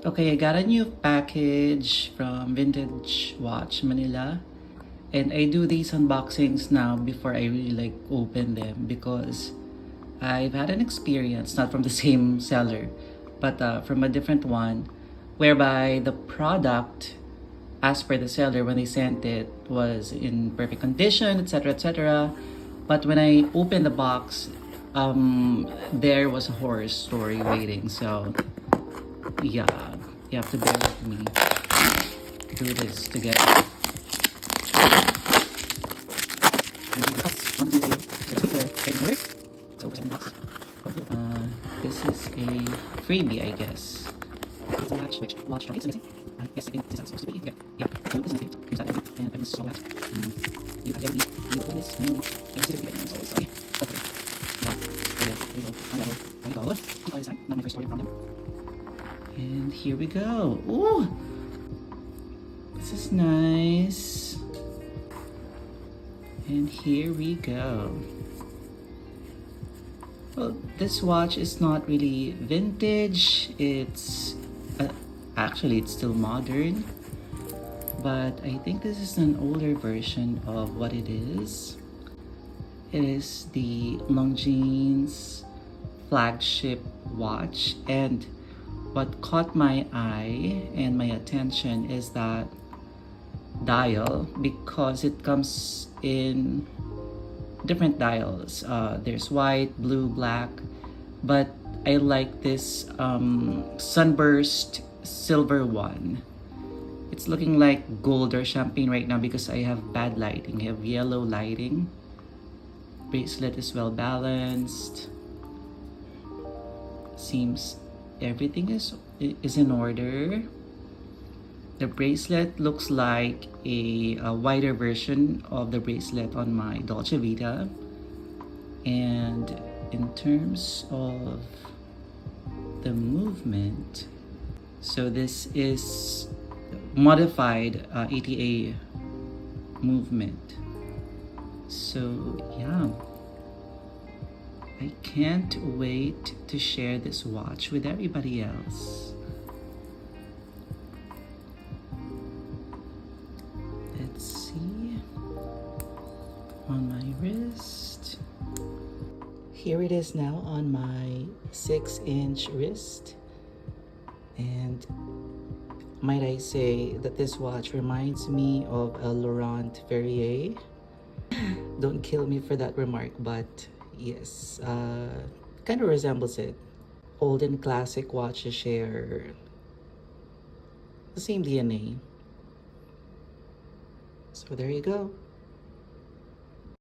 Okay, I got a new package from Vintage Watch Manila. And I do these unboxings now before I really like open them because I've had an experience, not from the same seller, but from a different one, whereby the product, as per the seller when they sent it, was in perfect condition, etc., etc. But when I opened the box, there was a horror story waiting. So yeah, you have to bear with me. Do this together. This is a freebie, I guess. It's a watch which watch it's amazing. Yes, I think this is supposed to be. Yeah. So this is it. Here's that everything. And I was so glad. You have everything. You open this. And I was sitting I'm so sorry. Okay. Yeah. There you go. There you go. Not my first story from them. And here we go. Ooh! This is nice. And here we go. Well, this watch is not really vintage. It's actually it's still modern, but I think this is an older version of what it is. It is the Longines Flagship Watch, and what caught my eye and my attention is that dial, because it comes in different dials. There's white, blue, black, but I like this sunburst silver one. It's looking like gold or champagne right now because I have bad lighting. I have yellow lighting. Bracelet is well balanced. Seems everything is in order. The bracelet looks like a wider version of the bracelet on my Dolce Vita. And in terms of the movement, so this is modified ATA movement. So yeah, I can't wait to share this watch with everybody else. Let's see, on my wrist. Here it is now on my 6-inch wrist. And might I say that this watch reminds me of a Laurent Perrier. Don't kill me for that remark, but yes, kind of resembles it. Old and classic watches share the same DNA. So there you go.